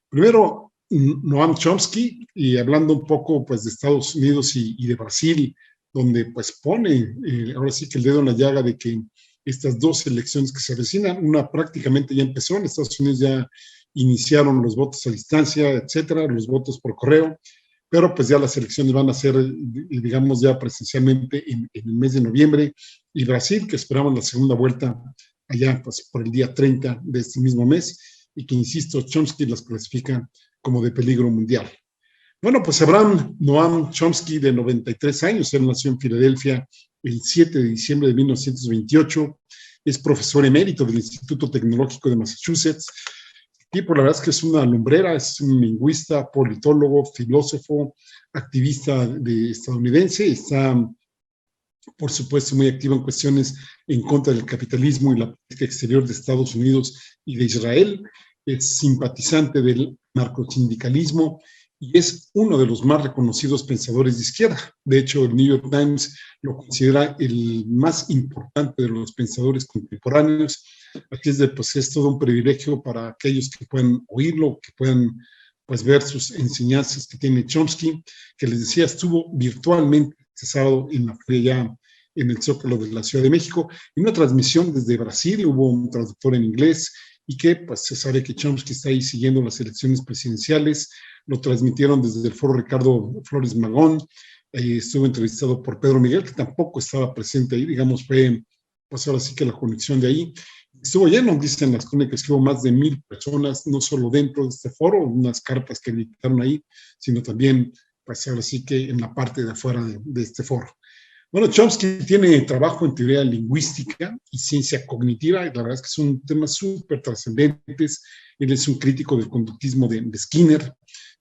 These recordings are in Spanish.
Primero, Noam Chomsky, y hablando un poco pues, de Estados Unidos y de Brasil, donde pues pone ahora sí que el dedo en la llaga de que estas dos elecciones que se avecinan, una prácticamente ya empezó, en Estados Unidos ya iniciaron los votos a distancia, etcétera, los votos por correo, pero pues ya las elecciones van a ser, digamos, ya presencialmente en el mes de noviembre, y Brasil, que esperamos la segunda vuelta allá pues, por el día 30 de este mismo mes, y que, insisto, Chomsky las clasifica como de peligro mundial. Bueno, pues Abraham Noam Chomsky, de 93 años, él nació en Filadelfia el 7 de diciembre de 1928, es profesor emérito del Instituto Tecnológico de Massachusetts. Y por la verdad es que es una lumbrera, es un lingüista, politólogo, filósofo, activista estadounidense, está por supuesto muy activo en cuestiones en contra del capitalismo y la política exterior de Estados Unidos y de Israel, es simpatizante del narcosindicalismo y es uno de los más reconocidos pensadores de izquierda. De hecho, el New York Times lo considera el más importante de los pensadores contemporáneos. Aquí pues, es todo un privilegio para aquellos que puedan oírlo, que puedan pues, ver sus enseñanzas que tiene Chomsky, que les decía, estuvo virtualmente este sábado en la feria ya en el Zócalo de la Ciudad de México, en una transmisión desde Brasil, hubo un traductor en inglés, y que pues se sabe que Chomsky está ahí siguiendo las elecciones presidenciales, lo transmitieron desde el foro Ricardo Flores Magón, estuvo entrevistado por Pedro Miguel, que tampoco estaba presente ahí, digamos, fue pues ahora sí que la conexión de ahí. Estuvo lleno, dicen las crónicas, que hubo más de 1,000 personas, no solo dentro de este foro, unas cartas que editaron ahí, sino también, pues ahora sí que en la parte de afuera de este foro. Bueno, Chomsky tiene trabajo en teoría lingüística y ciencia cognitiva, y la verdad es que son temas súper trascendentes. Él es un crítico del conductismo de Skinner.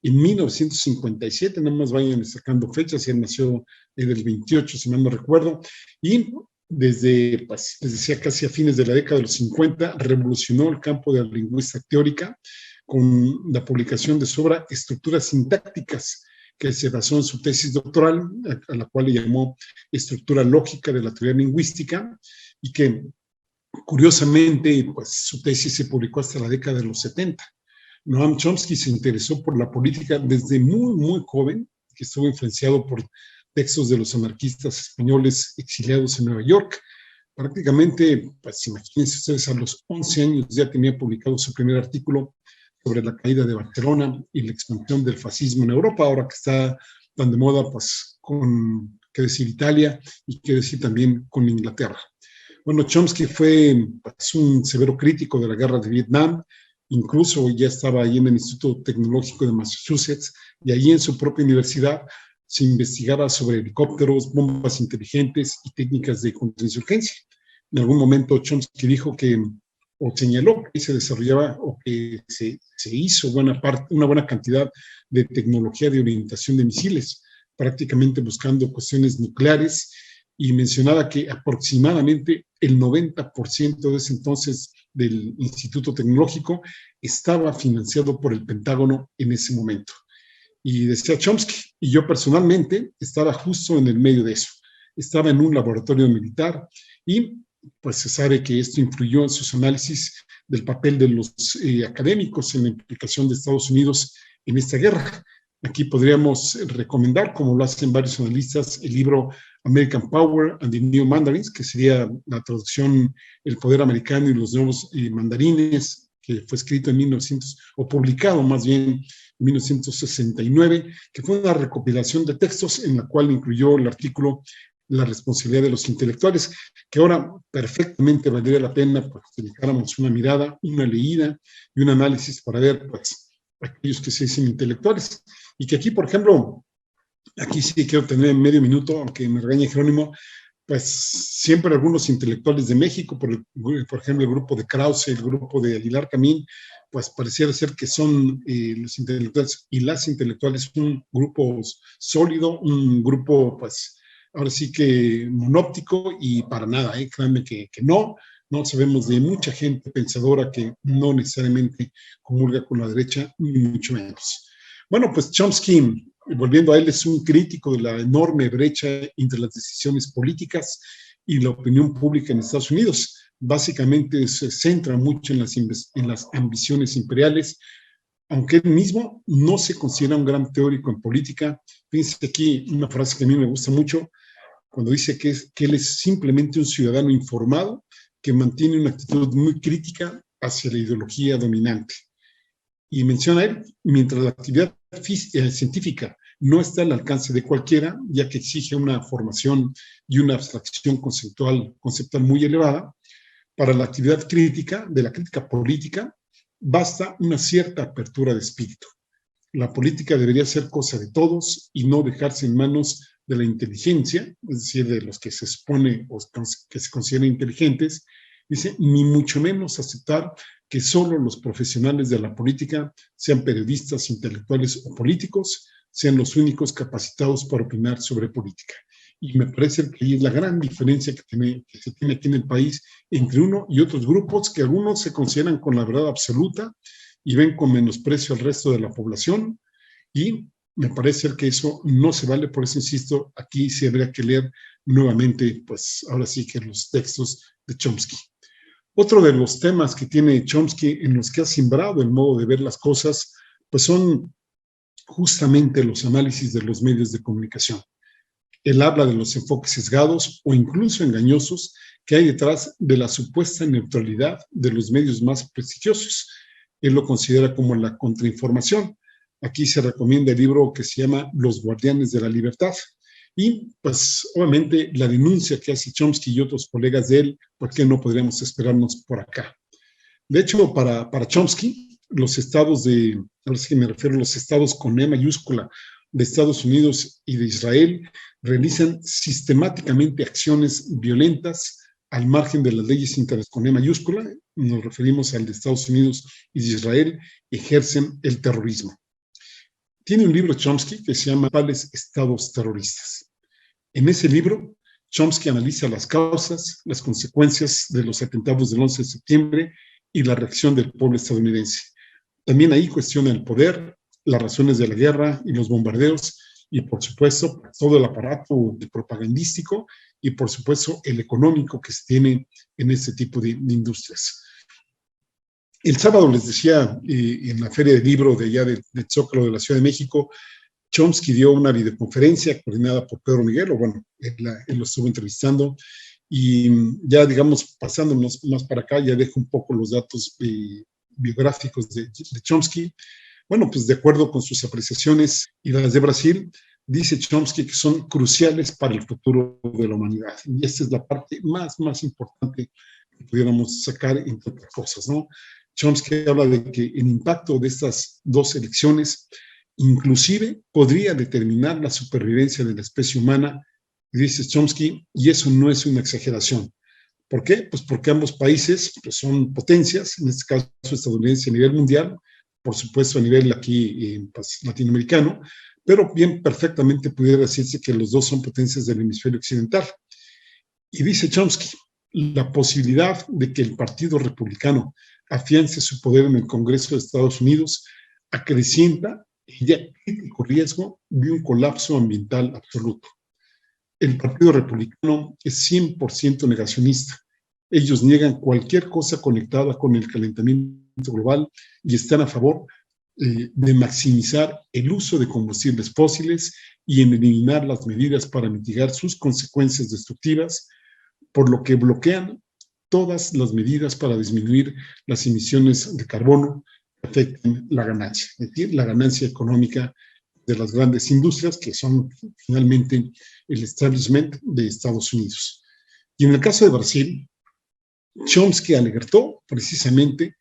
En 1957, nada más vayan sacando fechas, él nació en el 28, si mal no recuerdo, y desde, pues, les decía, casi a fines de la década de los 50, revolucionó el campo de la lingüística teórica con la publicación de su obra Estructuras sintácticas, que se basó en su tesis doctoral, a la cual le llamó Estructura lógica de la teoría lingüística, y que curiosamente pues, su tesis se publicó hasta la década de los 70. Noam Chomsky se interesó por la política desde muy, muy joven, que estuvo influenciado por textos de los anarquistas españoles exiliados en Nueva York. Prácticamente, pues imagínense ustedes, a los 11 años ya tenía publicado su primer artículo sobre la caída de Barcelona y la expansión del fascismo en Europa, ahora que está tan de moda, pues, con, qué decir, Italia, y qué decir también con Inglaterra. Bueno, Chomsky fue pues, un severo crítico de la guerra de Vietnam, incluso ya estaba ahí en el Instituto Tecnológico de Massachusetts, y ahí en su propia universidad se investigaba sobre helicópteros, bombas inteligentes y técnicas de contrainsurgencia. En algún momento Chomsky dijo que, o señaló que se desarrollaba o que se hizo una buena cantidad de tecnología de orientación de misiles, prácticamente buscando cuestiones nucleares, y mencionaba que aproximadamente el 90% de ese entonces del Instituto Tecnológico estaba financiado por el Pentágono en ese momento. Y decía Chomsky, y yo personalmente estaba justo en el medio de eso. Estaba en un laboratorio militar y pues se sabe que esto influyó en sus análisis del papel de los académicos en la implicación de Estados Unidos en esta guerra. Aquí podríamos recomendar, como lo hacen varios analistas, el libro American Power and the New Mandarins, que sería la traducción El poder americano y los nuevos mandarines, que fue escrito en 1900, o publicado más bien en 1969, que fue una recopilación de textos en la cual incluyó el artículo La responsabilidad de los intelectuales, que ahora perfectamente valdría la pena pues, que dedicáramos una mirada, una leída y un análisis para ver pues, aquellos que se dicen intelectuales. Y que aquí, por ejemplo, aquí sí quiero tener medio minuto, aunque me regañe Jerónimo, pues siempre algunos intelectuales de México, por ejemplo, el grupo de Krause, el grupo de Aguilar Camín, pues pareciera ser que son los intelectuales y las intelectuales un grupo sólido, un grupo, pues, ahora sí que monóptico, y para nada, créanme que no sabemos de mucha gente pensadora que no necesariamente comulga con la derecha, ni mucho menos. Bueno, pues Chomsky, volviendo a él, es un crítico de la enorme brecha entre las decisiones políticas y la opinión pública en Estados Unidos. Básicamente se centra mucho en las ambiciones imperiales, aunque él mismo no se considera un gran teórico en política. Fíjense aquí una frase que a mí me gusta mucho, cuando dice que él es simplemente un ciudadano informado que mantiene una actitud muy crítica hacia la ideología dominante. Y menciona él, mientras la actividad científica no está al alcance de cualquiera, ya que exige una formación y una abstracción conceptual muy elevada, para la actividad crítica, de la crítica política, basta una cierta apertura de espíritu. La política debería ser cosa de todos y no dejarse en manos de la inteligencia, es decir, de los que se supone o que se consideran inteligentes, dice, ni mucho menos aceptar que solo los profesionales de la política, sean periodistas, intelectuales o políticos, sean los únicos capacitados para opinar sobre política. Y me parece que ahí es la gran diferencia que se tiene aquí en el país entre uno y otros grupos, que algunos se consideran con la verdad absoluta y ven con menosprecio al resto de la población, y me parece que eso no se vale. Por eso insisto, aquí sí habría que leer nuevamente, pues ahora sí que los textos de Chomsky. Otro de los temas que tiene Chomsky en los que ha sembrado el modo de ver las cosas, pues son justamente los análisis de los medios de comunicación. Él habla de los enfoques sesgados o incluso engañosos que hay detrás de la supuesta neutralidad de los medios más prestigiosos. Él lo considera como la contrainformación. Aquí se recomienda el libro que se llama Los Guardianes de la Libertad. Y pues obviamente la denuncia que hace Chomsky y otros colegas de él, ¿por qué no podríamos esperarnos por acá? De hecho, para Chomsky, los estados ahora sí que me refiero a los estados con E mayúscula de Estados Unidos y de Israel, realizan sistemáticamente acciones violentas al margen de las leyes internacionales con E mayúscula, nos referimos al de Estados Unidos y de Israel, ejercen el terrorismo. Tiene un libro Chomsky que se llama ¿Cuáles estados terroristas? En ese libro, Chomsky analiza las causas, las consecuencias de los atentados del 11 de septiembre y la reacción del pueblo estadounidense. También ahí cuestiona el poder, las razones de la guerra y los bombardeos, y por supuesto todo el aparato propagandístico y por supuesto el económico que se tiene en este tipo de industrias. El sábado les decía, en la Feria del Libro de allá de Zócalo de la Ciudad de México, Chomsky dio una videoconferencia coordinada por Pedro Miguel, o bueno, él lo estuvo entrevistando, y ya digamos, pasándonos más para acá, ya dejo un poco los datos biográficos de Chomsky. Bueno, pues de acuerdo con sus apreciaciones y las de Brasil, dice Chomsky que son cruciales para el futuro de la humanidad. Y esta es la parte más importante que pudiéramos sacar, entre otras cosas, ¿no? Chomsky habla de que el impacto de estas dos elecciones inclusive podría determinar la supervivencia de la especie humana, dice Chomsky, y eso no es una exageración. ¿Por qué? Pues porque ambos países pues son potencias, en este caso estadounidense a nivel mundial, por supuesto a nivel aquí pues, latinoamericano, pero bien perfectamente pudiera decirse que los dos son potencias del hemisferio occidental. Y dice Chomsky, la posibilidad de que el Partido Republicano afiance su poder en el Congreso de Estados Unidos acrecienta el ya crítico riesgo de un colapso ambiental absoluto. El Partido Republicano es 100% negacionista. Ellos niegan cualquier cosa conectada con el calentamiento global y están a favor de maximizar el uso de combustibles fósiles y en eliminar las medidas para mitigar sus consecuencias destructivas, por lo que bloquean todas las medidas para disminuir las emisiones de carbono que afecten la ganancia, es decir, la ganancia económica de las grandes industrias que son finalmente el establishment de Estados Unidos. Y en el caso de Brasil, Chomsky alertó precisamente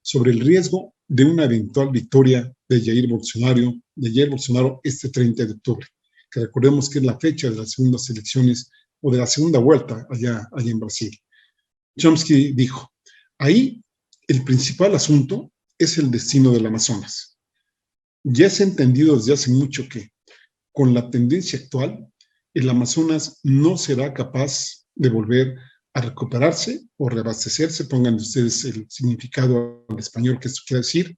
sobre el riesgo de una eventual victoria de Jair Bolsonaro este 30 de octubre, que recordemos que es la fecha de las segundas elecciones o de la segunda vuelta allá en Brasil. Chomsky dijo, ahí el principal asunto es el destino del Amazonas. Ya se ha entendido desde hace mucho que, con la tendencia actual, el Amazonas no será capaz de volver a recuperarse o reabastecerse, pongan ustedes el significado al español que esto quiere decir,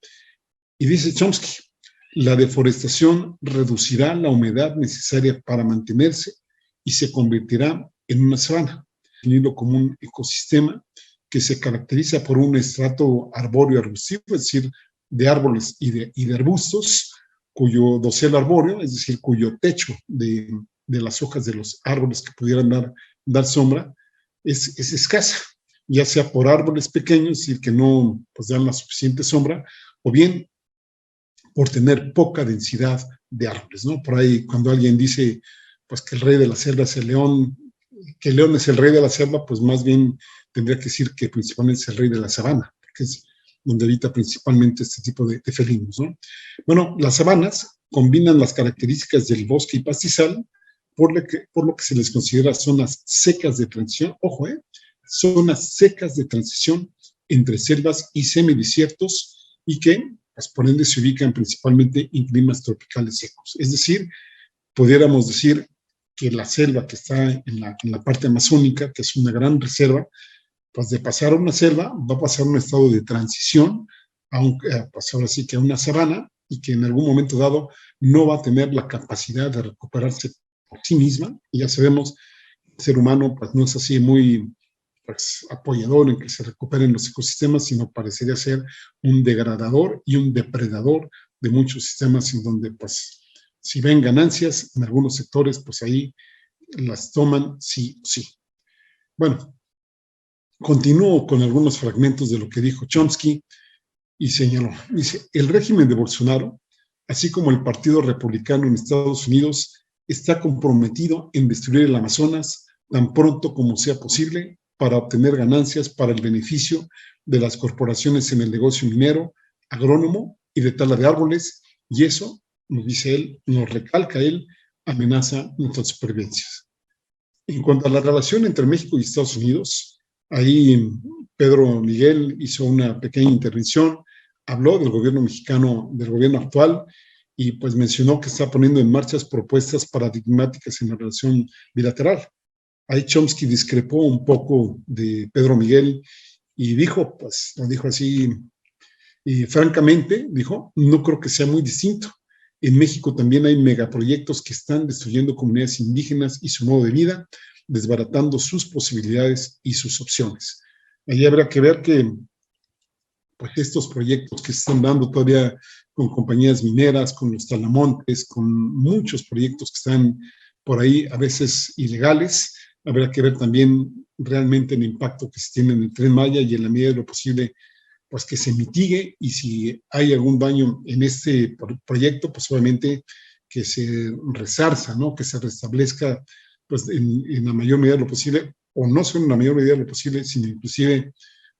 y dice Chomsky, la deforestación reducirá la humedad necesaria para mantenerse y se convertirá en una sabana, definido como un ecosistema que se caracteriza por un estrato arbóreo arbustivo, es decir, de árboles y de arbustos, cuyo dosel arbóreo, es decir, cuyo techo de las hojas de los árboles que pudieran dar sombra, es escasa, ya sea por árboles pequeños y que no pues, dan la suficiente sombra, o bien por tener poca densidad de árboles, ¿no? Por ahí cuando alguien dice pues que el rey de la selva es el león, que el león es el rey de la selva, pues más bien tendría que decir que principalmente es el rey de la sabana, porque es donde habita principalmente este tipo de felinos, ¿no? Bueno, las sabanas combinan las características del bosque y pastizal, por lo que se les considera zonas secas de transición, ojo, zonas secas de transición entre selvas y semidesiertos y que, pues, por ende, se ubican principalmente en climas tropicales secos. Es decir, pudiéramos decir que la selva que está en la parte amazónica, que es una gran reserva, pues de pasar a una selva va a pasar a un estado de transición, pues ahora sí que a una sabana, y que en algún momento dado no va a tener la capacidad de recuperarse por sí misma. Y ya sabemos, el ser humano pues no es así muy pues, apoyador en que se recuperen los ecosistemas, sino parecería ser un degradador y un depredador de muchos sistemas en donde pues si ven ganancias en algunos sectores, pues ahí las toman sí o sí. Bueno, continúo con algunos fragmentos de lo que dijo Chomsky y señaló, dice, el régimen de Bolsonaro, así como el Partido Republicano en Estados Unidos, está comprometido en destruir el Amazonas tan pronto como sea posible para obtener ganancias para el beneficio de las corporaciones en el negocio minero, agrónomo y de tala de árboles, y eso, nos dice él, nos recalca él, amenaza nuestras supervivencias. En cuanto a la relación entre México y Estados Unidos, ahí Pedro Miguel hizo una pequeña intervención, habló del gobierno mexicano, del gobierno actual, y pues mencionó que está poniendo en marcha propuestas paradigmáticas en la relación bilateral. Ahí Chomsky discrepó un poco de Pedro Miguel y dijo, pues lo dijo así, y francamente, dijo, no creo que sea muy distinto. En México también hay megaproyectos que están destruyendo comunidades indígenas y su modo de vida, desbaratando sus posibilidades y sus opciones. Ahí habrá que ver que pues, estos proyectos que se están dando todavía con compañías mineras, con los talamontes, con muchos proyectos que están por ahí, a veces ilegales, habrá que ver también realmente el impacto que se tiene en el Tren Maya y en la medida de lo posible pues que se mitigue, y si hay algún daño en este proyecto, pues obviamente que se resarza, ¿no? Que se restablezca pues en la mayor medida de lo posible, o no solo en la mayor medida de lo posible, sino inclusive,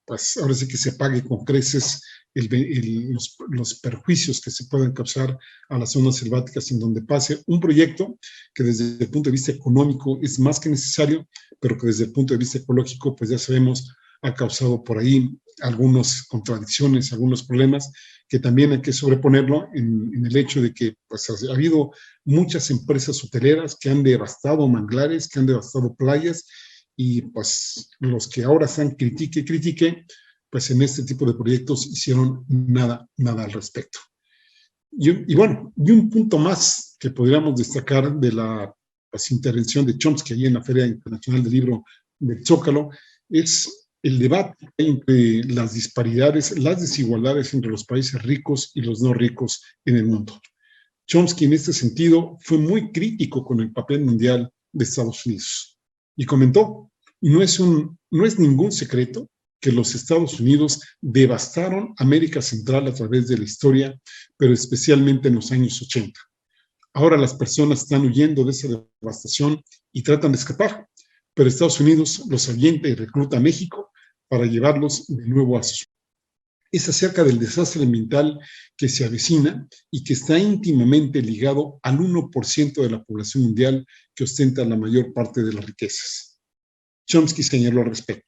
pues ahora sí que se pague con creces los perjuicios que se pueden causar a las zonas selváticas en donde pase un proyecto que desde el punto de vista económico es más que necesario, pero que desde el punto de vista ecológico, pues ya sabemos, ha causado por ahí algunas contradicciones, algunos problemas que también hay que sobreponerlo en el hecho de que pues, ha habido muchas empresas hoteleras que han devastado manglares, que han devastado playas, y pues los que ahora están critique, pues en este tipo de proyectos hicieron nada al respecto. Y bueno, y un punto más que podríamos destacar de la pues, intervención de Chomsky ahí en la Feria Internacional del Libro del Zócalo es el debate entre las disparidades, las desigualdades entre los países ricos y los no ricos en el mundo. Chomsky en este sentido fue muy crítico con el papel mundial de Estados Unidos y comentó, no es ningún secreto que los Estados Unidos devastaron América Central a través de la historia, pero especialmente en los años 80. Ahora las personas están huyendo de esa devastación y tratan de escapar, pero Estados Unidos los ahuyenta y recluta a México para llevarlos de nuevo a su. Es acerca del desastre ambiental que se avecina y que está íntimamente ligado al 1% de la población mundial que ostenta la mayor parte de las riquezas. Chomsky señaló al respecto.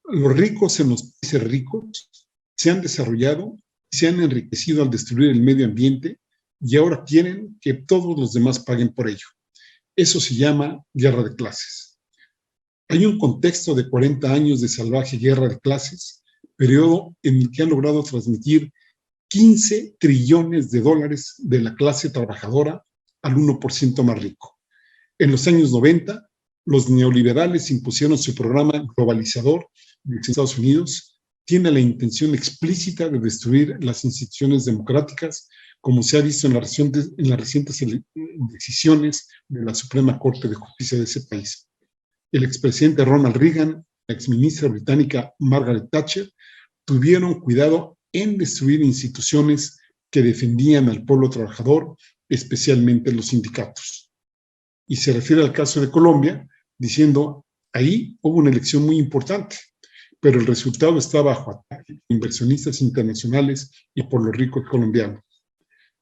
Los ricos en los países ricos se han desarrollado, se han enriquecido al destruir el medio ambiente y ahora quieren que todos los demás paguen por ello. Eso se llama guerra de clases. Hay un contexto de 40 años de salvaje guerra de clases, periodo en el que han logrado transmitir 15 trillones de dólares de la clase trabajadora al 1% más rico. En los años 90, los neoliberales impusieron su programa globalizador de Estados Unidos, tiene la intención explícita de destruir las instituciones democráticas, como se ha visto en las recientes decisiones de la Suprema Corte de Justicia de ese país. El expresidente Ronald Reagan, la exministra británica Margaret Thatcher, tuvieron cuidado en destruir instituciones que defendían al pueblo trabajador, especialmente los sindicatos. Y se refiere al caso de Colombia, diciendo, ahí hubo una elección muy importante, pero el resultado está bajo ataque de inversionistas internacionales y por los ricos colombianos.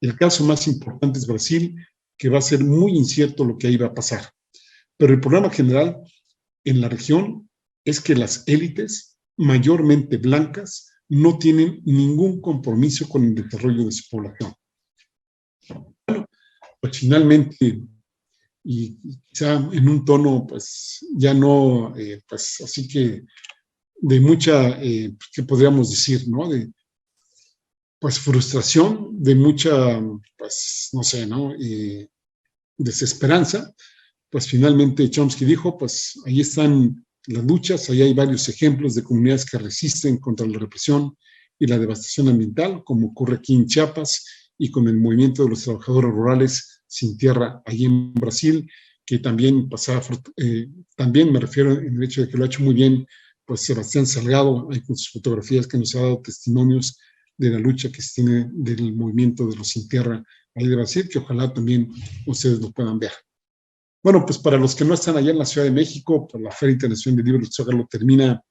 El caso más importante es Brasil, que va a ser muy incierto lo que ahí va a pasar. Pero el problema general en la región es que las élites, mayormente blancas, no tienen ningún compromiso con el desarrollo de su población. Bueno, pues finalmente, y quizá en un tono, pues ya no, pues así que de mucha, ¿qué podríamos decir, no? De, pues frustración, de mucha, pues no sé, ¿no? Desesperanza, pues finalmente Chomsky dijo, pues ahí están las luchas, ahí hay varios ejemplos de comunidades que resisten contra la represión y la devastación ambiental, como ocurre aquí en Chiapas y con el movimiento de los trabajadores rurales sin tierra allí en Brasil, que también pasaba, también me refiero en el hecho de que lo ha hecho muy bien, pues Sebastián Salgado, ahí con sus fotografías que nos ha dado testimonios de la lucha que se tiene del movimiento de los sin tierra ahí de Brasil, que ojalá también ustedes lo puedan ver. Bueno, pues para los que no están allá en la Ciudad de México, pues la Feria Internacional del Libro del Zócalo termina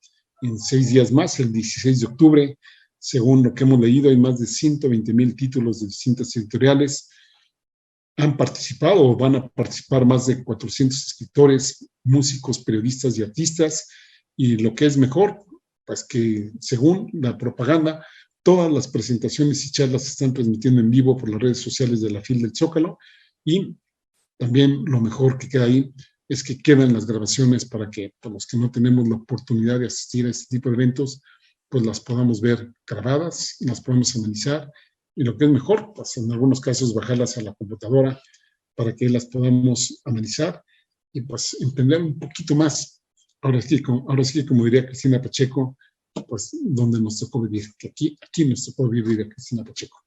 en 6 días más, el 16 de octubre. Según lo que hemos leído, hay más de 120,000 títulos de distintas editoriales. Han participado o van a participar más de 400 escritores, músicos, periodistas y artistas. Y lo que es mejor, pues que según la propaganda, todas las presentaciones y charlas se están transmitiendo en vivo por las redes sociales de la FIL del Zócalo, y también lo mejor que queda ahí es que quedan las grabaciones para que pues, los que no tenemos la oportunidad de asistir a este tipo de eventos, pues las podamos ver grabadas, las podemos analizar, y lo que es mejor, pues en algunos casos bajarlas a la computadora para que las podamos analizar y pues entender un poquito más. Ahora sí, como diría Cristina Pacheco, pues donde nos tocó vivir, que aquí nos tocó vivir a Cristina Pacheco.